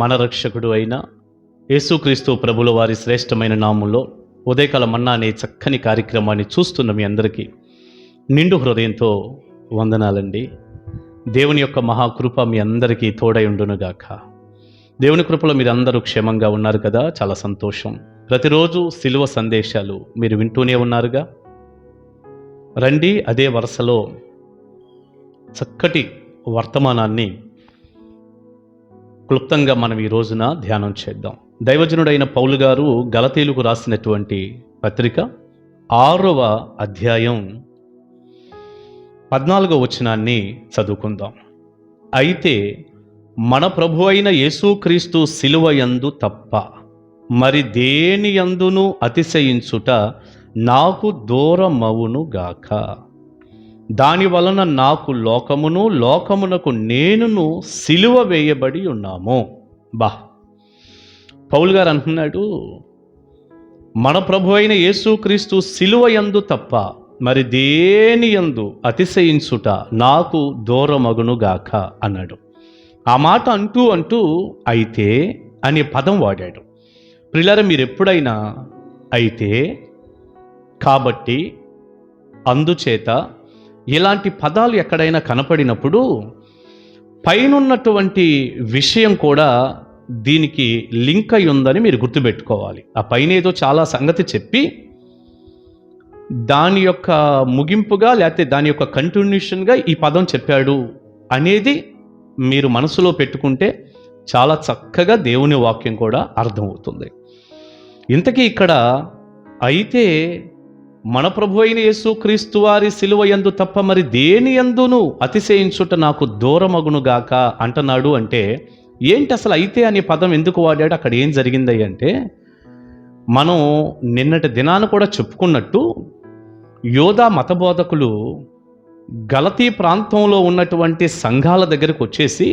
మన రక్షకుడు అయిన యేసుక్రీస్తు ప్రభుల వారి శ్రేష్టమైన నామంలో ఉదయకాల మన్నా అనే చక్కని కార్యక్రమాన్ని చూస్తున్న మీ అందరికీ నిండు హృదయంతో వందనాలండి. దేవుని యొక్క మహాకృప మీ అందరికీ తోడై ఉండునుగాక. దేవుని కృపలో మీరు అందరూ క్షేమంగా ఉన్నారు కదా, చాలా సంతోషం. ప్రతిరోజు సిలువ సందేశాలు మీరు వింటూనే ఉన్నారుగా. రండి, అదే వరుసలో చక్కటి వర్తమానాన్ని క్లుప్తంగా మనం ఈ రోజున ధ్యానం చేద్దాం. దైవజనుడైన పౌలు గారు గలతీయులకు రాసినటువంటి పత్రిక 6వ అధ్యాయం 14వ వచనాన్ని చదువుకుందాం. అయితే మన ప్రభు అయిన యేసుక్రీస్తు సిలువ యందు తప్ప మరి దేని యందును అతిశయించుట నాకు దూరమవును గాక. దాని వలన నాకు లోకమును లోకమునకు నేనును సిలువ వేయబడి ఉన్నాము. పౌలు గారు అంటున్నాడు, మన ప్రభు అయిన యేసుక్రీస్తు సిలువ యందు తప్ప మరి దేని యందు అతిశయించుట నాకు దూరమగును గాక అన్నాడు. ఆ మాట అంటూ అయితే అనే పదం వాడాడు. ప్రియులారా, మీరు ఎప్పుడైనా అయితే, కాబట్టి, అందుచేత ఇలాంటి పదాలు ఎక్కడైనా కనపడినప్పుడు పైనున్నటువంటి విషయం కూడా దీనికి లింక్ అయి ఉందని మీరు గుర్తుపెట్టుకోవాలి. ఆ పైన ఏదో చాలా సంగతి చెప్పి దాని యొక్క ముగింపుగా లేకపోతే దాని యొక్క కంటిన్యూషన్గా ఈ పదం చెప్పాడు అనేది మీరు మనసులో పెట్టుకుంటే చాలా చక్కగా దేవుని వాక్యం కూడా అర్థమవుతుంది. ఇంతకీ ఇక్కడ అయితే మన ప్రభు అయిన యేసుక్రీస్తు వారి సిలువ యందు తప్ప మరి దేని యందును అతిశయించుట నాకు దూరమగునుగాక అంటున్నాడు. అంటే ఏంటి అసలు అయితే అనే పదం ఎందుకు వాడాడు? అక్కడ ఏం జరిగింది అంటే, మనం నిన్నటి దినాన కూడా చెప్పుకున్నట్టు యోధా మతబోధకులు గలతీ ప్రాంతంలో ఉన్నటువంటి సంఘాల దగ్గరకు వచ్చేసి,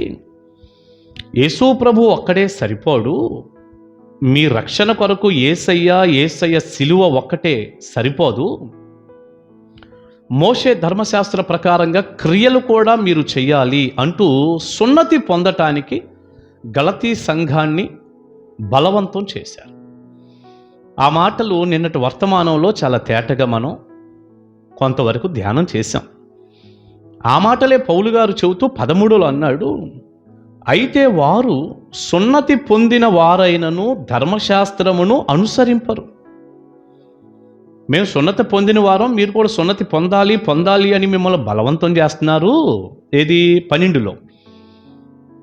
యేసు ప్రభు ఒక్కడే సరిపోడు, మీ రక్షణ కొరకు యేసయ్య సిలువ ఒక్కటే సరిపోదు, మోషే ధర్మశాస్త్ర ప్రకారంగా క్రియలు కూడా మీరు చెయ్యాలి అంటూ సున్నతి పొందటానికి గలతీ సంఘాన్ని బలవంతం చేశారు. ఆ మాటలు నిన్నటి వర్తమానంలో చాలా తేటగా మనం కొంతవరకు ధ్యానం చేశాం. ఆ మాటలే పౌలు గారు చెబుతూ 13లో అన్నాడు, అయితే వారు సున్నతి పొందిన వారైనను ధర్మశాస్త్రమును అనుసరింపరు. మేము సున్నతి పొందిన వారం, మీరు కూడా సున్నతి పొందాలి అని మిమ్మల్ని బలవంతం చేస్తున్నారు. ఏది 12లో.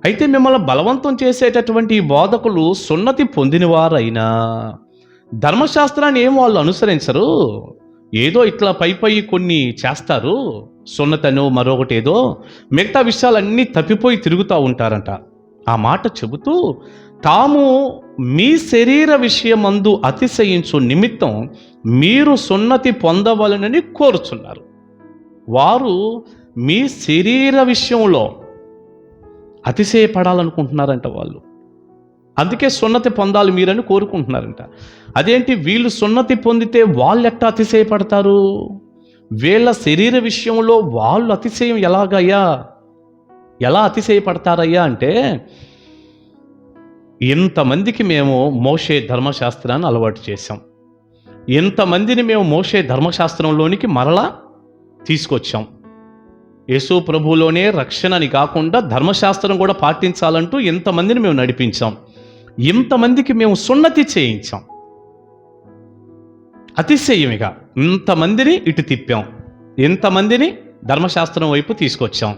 అయితే మిమ్మల్ని బలవంతం చేసేటటువంటి ఈ బోధకులు సున్నతి పొందిన వారైనా ధర్మశాస్త్రాన్ని ఏం వాళ్ళు అనుసరించరు, ఏదో ఇట్లా పై కొన్ని చేస్తారు, సున్నతను మరొకటి ఏదో, మిగతా విషయాలన్నీ తప్పిపోయి తిరుగుతూ ఉంటారంట. ఆ మాట చెబుతూ తాము మీ శరీర విషయమందు అతిశయించు నిమిత్తం మీరు సున్నతి పొందవలనని కోరుచున్నారు. వారు మీ శరీర విషయంలో అతిశయపడాలనుకుంటున్నారంట వాళ్ళు. అందుకే సున్నతి పొందాలి మీరని కోరుకుంటున్నారంట. అదేంటి, వీళ్ళు సున్నతి పొందితే వాళ్ళు ఎట్టా అతిశయపడతారు? వీళ్ళ శరీర విషయంలో వాళ్ళు అతిశయం ఎలా అతిశయపడతారయ్యా అంటే, ఇంతమందికి మేము మోషే ధర్మశాస్త్రాన్ని అలవాటు చేశాం, ఇంతమందిని మేము మోషే ధర్మశాస్త్రంలోనికి మరలా తీసుకొచ్చాం, యేసు ప్రభువులోనే రక్షణని కాకుండా ధర్మశాస్త్రం కూడా పాటించాలంటూ ఇంతమందిని మేము నడిపించాం, ఇంతమందికి మేము సున్నతి చేయించాం, అతిశయమిగా ఇంతమందిని ఇటు తిప్పాం, ఇంతమందిని ధర్మశాస్త్రం వైపు తీసుకొచ్చాం,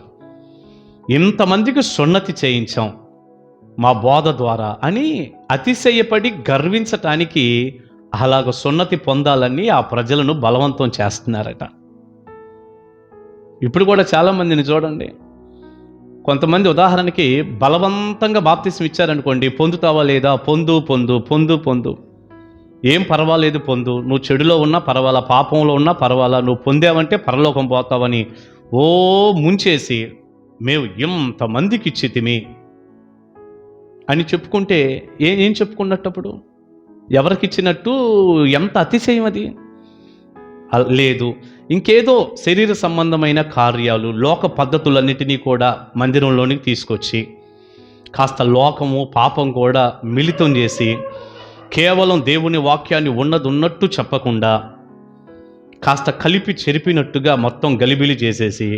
ఇంతమందికి సున్నతి చేయించాం మా బోధ ద్వారా అని అతిశయపడి గర్వించటానికి అలాగ సున్నతి పొందాలని ఆ ప్రజలను బలవంతం చేస్తున్నారట. ఇప్పుడు కూడా చాలామందిని చూడండి, కొంతమంది ఉదాహరణకి బలవంతంగా బాప్తిస్మం ఇచ్చారనుకోండి, పొందుతావా లేదా, పొందు, ఏం పర్వాలేదు పొందు, నువ్వు చెడులో ఉన్నా పర్వాలా, పాపంలో ఉన్నా పర్వాలా, నువ్వు పొందావంటే పరలోకం పోతావని ముంచేసి మేము ఇంతమందికి ఇచ్చితిమి అని చెప్పుకుంటే ఏం చెప్పుకున్నట్టప్పుడు? ఎవరికి ఇచ్చినట్టు? ఎంత అతిశయం అది! లేదు, ఇంకేదో శరీర సంబంధమైన కార్యాలు, లోక పద్ధతులన్నిటినీ కూడా మందిరంలోనికి తీసుకొచ్చి కాస్త లోకము పాపం కూడా మిళితం చేసి కేవలం దేవుని వాక్యాన్ని ఉన్నట్టు చెప్పకుండా కాస్త కలిపి చెరిపినట్టుగా మొత్తం గలిబిలి చేసేసి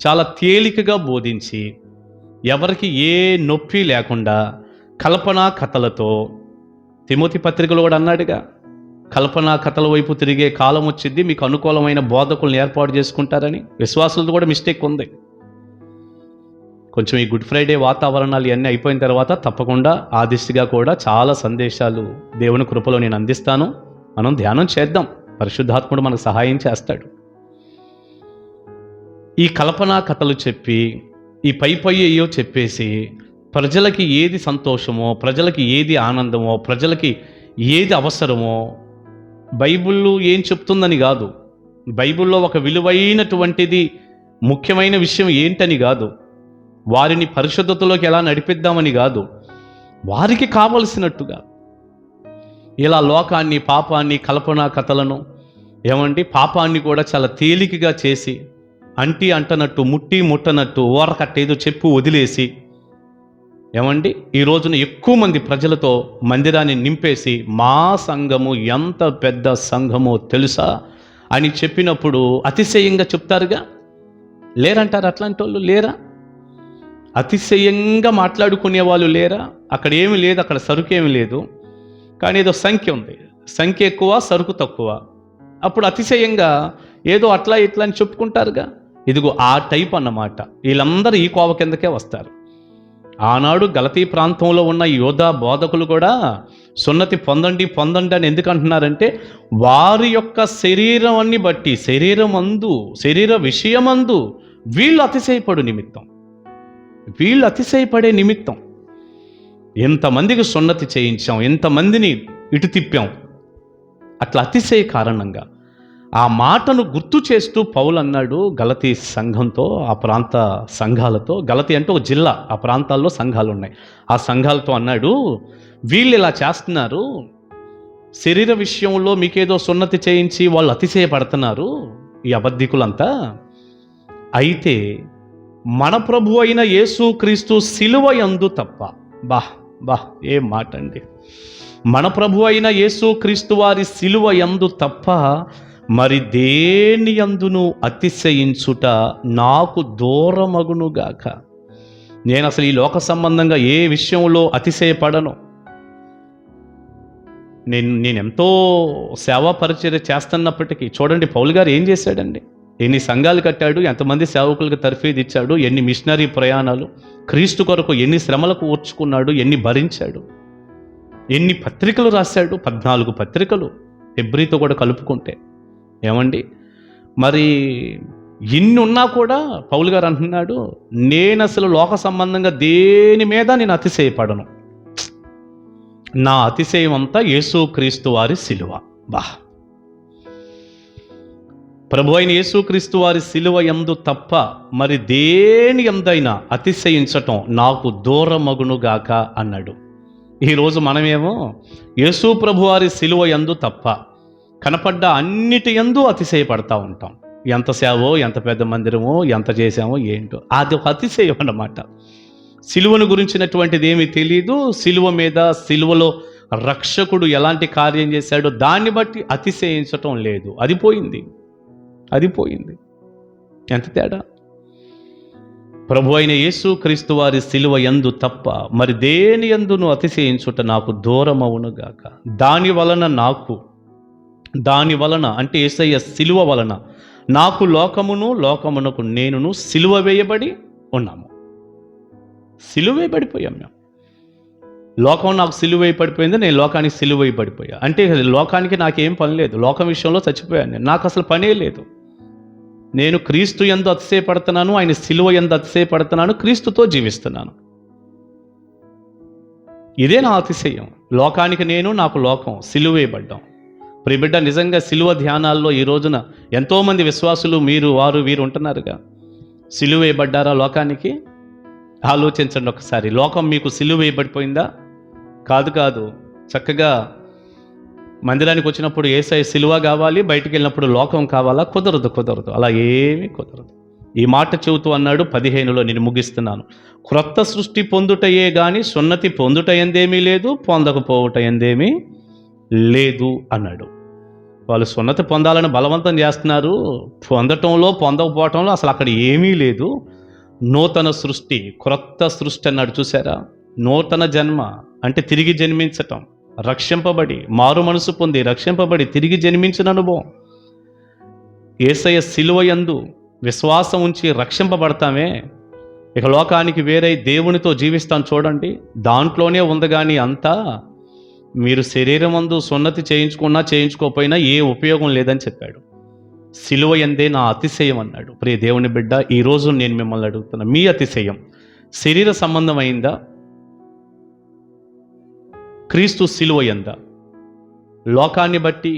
చాలా తేలికగా బోధించి ఎవరికి ఏ నొప్పి లేకుండా కల్పనా కథలతో, తిమోతి పత్రికలో కూడా అన్నాడుగా, కల్పనా కథల వైపు తిరిగే కాలం వచ్చింది, మీకు అనుకూలమైన బోధకులను ఏర్పాటు చేసుకుంటారని. విశ్వాసులతో కూడా మిస్టేక్ ఉంది. కొంచెం ఈ గుడ్ ఫ్రైడే వాతావరణాలు ఇవన్నీ అయిపోయిన తర్వాత తప్పకుండా ఆ దిశగా కూడా చాలా సందేశాలు దేవుని కృపలో నేను అందిస్తాను. మనం ధ్యానం చేద్దాం, పరిశుద్ధాత్ముడు మనకు సహాయం చేస్తాడు. ఈ కల్పనా కథలు చెప్పి ఈ పై అయ్యో చెప్పేసి ప్రజలకి ఏది సంతోషమో, ప్రజలకి ఏది ఆనందమో, ప్రజలకి ఏది అవసరమో బైబిల్లో ఏం చెప్తుందని కాదు, బైబిల్లో ఒక విలువైనటువంటిది ముఖ్యమైన విషయం ఏంటని కాదు, వారిని పరిశుద్ధతలోకి ఎలా నడిపిద్దామని కాదు, వారికి కావలసినట్టుగా ఇలా లోకాన్ని, పాపాన్ని, కల్పనా కథలను పాపాన్ని కూడా చాలా తేలికగా చేసి అంటనట్టు, ముట్టనట్టు, ఓరకట్టేదో చెప్పు వదిలేసి ఈ రోజున ఎక్కువ మంది ప్రజలతో మందిరాన్ని నింపేసి మా సంఘము ఎంత పెద్ద సంఘమో తెలుసా అని చెప్పినప్పుడు అతిశయంగా చెప్తారుగా. లేరంటారు అట్లాంటి వాళ్ళు? లేరా? అతిశయంగా మాట్లాడుకునే వాళ్ళు లేరా? అక్కడ ఏమి లేదు, అక్కడ సరుకు ఏమి లేదు, కానీ ఏదో సంఖ్య ఉంది, సంఖ్య ఎక్కువ, సరుకు తక్కువ. అప్పుడు అతిశయంగా ఏదో అట్లా ఇట్లా అని చెప్పుకుంటారుగా. ఇదిగో ఆ టైప్ అన్నమాట. వీళ్ళందరూ ఈ కోవ కిందకే వస్తారు. ఆనాడు గలతీ ప్రాంతంలో ఉన్న యోధా బోధకులు కూడా సున్నతి పొందండి అని ఎందుకు అంటున్నారంటే, వారి యొక్క శరీరాన్ని బట్టి, శరీర విషయమందు వీళ్ళు అతిశయపడే నిమిత్తం ఎంతమందికి సున్నతి చేయించాం, ఎంతమందిని ఇటు తిప్పాం. అట్లా అతిశయ కారణంగా ఆ మాటను గుర్తు చేస్తూ పౌలు అన్నాడు గలతీ సంఘంతో, ఆ ప్రాంత సంఘాలతో. గలతీ అంటే ఒక జిల్లా, ఆ ప్రాంతాల్లో సంఘాలు ఉన్నాయి. ఆ సంఘాలతో అన్నాడు, వీళ్ళు ఇలా చేస్తున్నారు, శరీర విషయంలో మీకేదో సున్నతి చేయించి వాళ్ళు అతిశయపడుతున్నారు ఈ అబద్ధికులంతా. అయితే మన ప్రభు అయిన యేసుక్రీస్తు సిలువ యందు తప్ప, ఏం మాట అండి, మన ప్రభు అయిన యేసుక్రీస్తు వారి సిలువ యందు తప్ప మరి దేని యందును అతిశయించుట నాకు దూరమగునుగాక. నేను అసలు ఈ లోక సంబంధంగా ఏ విషయంలో అతిశయపడను. నేనెంతో సేవా పరిచర్య చేస్తున్నప్పటికీ చూడండి పౌలు గారు ఏం చేశాడండి, ఎన్ని సంఘాలు కట్టాడు, ఎంతమంది సేవకులకు తర్ఫీదు ఇచ్చాడు, ఎన్ని మిషనరీ ప్రయాణాలు, క్రీస్తు కొరకు ఎన్ని శ్రమలకు ఓర్చుకున్నాడు, ఎన్ని భరించాడు, ఎన్ని పత్రికలు రాశాడు, 14 పత్రికలు హెబ్రీతో కూడా కలుపుకుంటే. మరి ఇన్ని ఉన్నా కూడా పౌలు గారు అంటున్నాడు, నేను అసలు లోక సంబంధంగా దేని మీద నేను అతిశయపడను, నా అతిశయం అంతా యేసుక్రీస్తు వారి సిలువ. ప్రభు అయిన యేసుక్రీస్తు వారి సిలువ యందు తప్ప మరి దేని యందైనా అతిశయించటం నాకు దూరమగునుగాక అన్నాడు. ఈరోజు మనమేమో యేసు ప్రభు వారి సిలువ యందు తప్ప కనపడ్డ అన్నిటి యందు అతిశయపడతా ఉంటాం. ఎంత సేవో, ఎంత పెద్ద మందిరమో, ఎంత చేసామో ఏంటో, అది ఒక అతిశయం అన్నమాట. సిలువను గురించినటువంటిది ఏమీ తెలియదు. సిలువ మీద, సిలువలో రక్షకుడు ఎలాంటి కార్యం చేశాడో దాన్ని బట్టి అతిశయించటం లేదు. అది పోయింది. ఎంత తేడా! ప్రభు అయిన యేసుక్రీస్తు వారి సిలువ యందు తప్ప మరి దేని యందును అతిశయించుట నాకు దూరమవునుగాక. దాని వలన అంటే యేసయ్య సిలువ వలన నాకు లోకమునకు నేనును సిలువ వేయబడి ఉన్నాము. సిలువ వేయబడిపోయాం మేము. లోకం నాకు సిలువ వేయబడిపోయింది, నేను లోకానికి సిలువ వేయబడిపోయా. అంటే లోకానికి నాకేం పని లేదు, లోకం విషయంలో చచ్చిపోయాను. నాకు అసలు పనే లేదు. నేను క్రీస్తు యందు అతిశయపడుతున్నాను, ఆయన సిలువ యందు అతిశయపడుతున్నాను, క్రీస్తుతో జీవిస్తున్నాను. ఇదే నా అతిశయం. లోకానికి నేను, నాకు లోకం, సిలువ వేయబడ్డాం. ప్రియబిడ్డ, నిజంగా సిలువ ధ్యానాల్లో ఈ రోజున ఎంతోమంది విశ్వాసులు వీరు ఉంటున్నారుగా. సిలువ వేయబడ్డారా లోకానికి? ఆలోచించండి ఒకసారి. లోకం మీకు సిలువ వేయబడిపోయిందా? కాదు. చక్కగా మందిరానికి వచ్చినప్పుడు యేసయ్య సిలువ కావాలి, బయటికి వెళ్ళినప్పుడు లోకం కావాలా? కుదరదు. అలా ఏమీ కుదరదు. ఈ మాట చెబుతూ అన్నాడు 15లో, నేను ముగిస్తున్నాను. క్రొత్త సృష్టి పొందుటయే గాని సున్నతి పొందుట ఎందేమీ లేదు, పొందకపోవుట ఎందేమీ లేదు అన్నాడు. వాళ్ళు సున్నతి పొందాలని బలవంతం చేస్తున్నారు. పొందటంలో పొందకపోవటంలో అసలు అక్కడ ఏమీ లేదు. నూతన సృష్టి, క్రొత్త సృష్టి అన్నాడు. చూసారా? నూతన జన్మ అంటే తిరిగి జన్మించటం, రక్షింపబడి, మారు మనసు పొంది రక్షింపబడి తిరిగి జన్మించిన అనుభవం. యేసయ్య శిలువ యందు విశ్వాసం ఉంచి రక్షింపబడతామే. ఇక లోకానికి వేరే దేవునితో జీవిస్తాం చూడండి, దాంట్లోనే ఉంది. కానీ అంతా మీరు శరీరమందు సున్నతి చేయించుకున్నా చేయించుకోకపోయినా ఏ ఉపయోగం లేదని చెప్పాడు. శిలువ యందే నా అతిశయం అన్నాడు. ప్రియ దేవుని బిడ్డ, ఈరోజు నేను మిమ్మల్ని అడుగుతున్నా, మీ అతిశయం శరీర సంబంధమైందా, క్రీస్తు శిలువ యందా? లోకాన్ని బట్టి,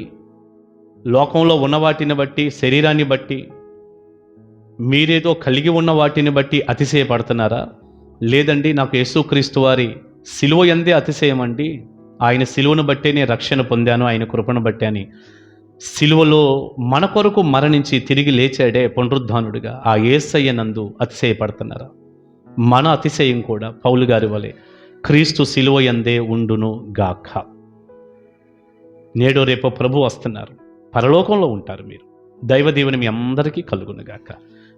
లోకంలో ఉన్న వాటిని బట్టి, శరీరాన్ని బట్టి, మీరేదో కలిగి ఉన్న వాటిని బట్టి అతిశయపడుతున్నారా? లేదండి, నాకు యేసుక్రీస్తు వారి శిలువ యందే అతిశయం అండి. ఆయన శిలువను బట్టే నేను రక్షణ పొందాను, ఆయన కృపను బట్టే అని. శిలువలో మన కొరకు మరణించి తిరిగి లేచాడే పునరుద్ధానుడిగా, ఆ యేసయ్య నందు అతిశయపడుతున్నారా? మన అతిశయం కూడా పౌలు గారి వలె క్రీస్తు శిలువ యందే ఉండును గాక. నేడో రేపో ప్రభు వస్తున్నారు, పరలోకంలో ఉంటారు మీరు. దైవ దీవెన మీ అందరికీ కలుగును గాక.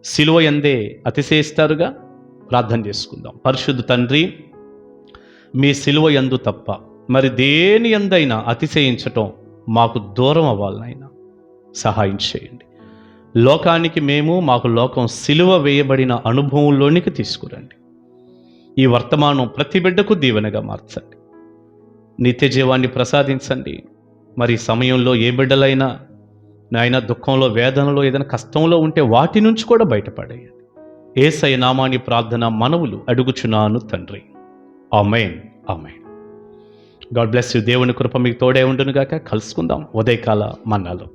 శిలువ యందే అతిశయిస్తారుగా. ప్రార్థన చేసుకుందాం. పరిశుద్ధ తండ్రి, మీ శిలువ యందు తప్ప మరి దేని యందైనా అతిశయించటం మాకు దూరం అవ్వాలనైనా సహాయం చేయండి. లోకానికి మేము, మాకు లోకం సిలువ వేయబడిన అనుభవంలోనికి తీసుకురండి. ఈ వర్తమానం ప్రతి బిడ్డకు దీవెనగా మార్చండి. నిత్య జీవాన్ని ప్రసాదించండి. మరి సమయంలో ఏ బిడ్డలైనా నాయన దుఃఖంలో, వేదనలో, ఏదైనా కష్టంలో ఉంటే వాటి నుంచి కూడా బయటపడేయండి. యేసయ్య నామాని ప్రార్థన మనవులు అడుగుచున్నాను తండ్రి. ఆమేన్, ఆమేన్. God bless you. దేవుని కృప మీకు తోడే ఉండును గాక. కలుసుకుందాం ఉదయకాల మన్నాలో.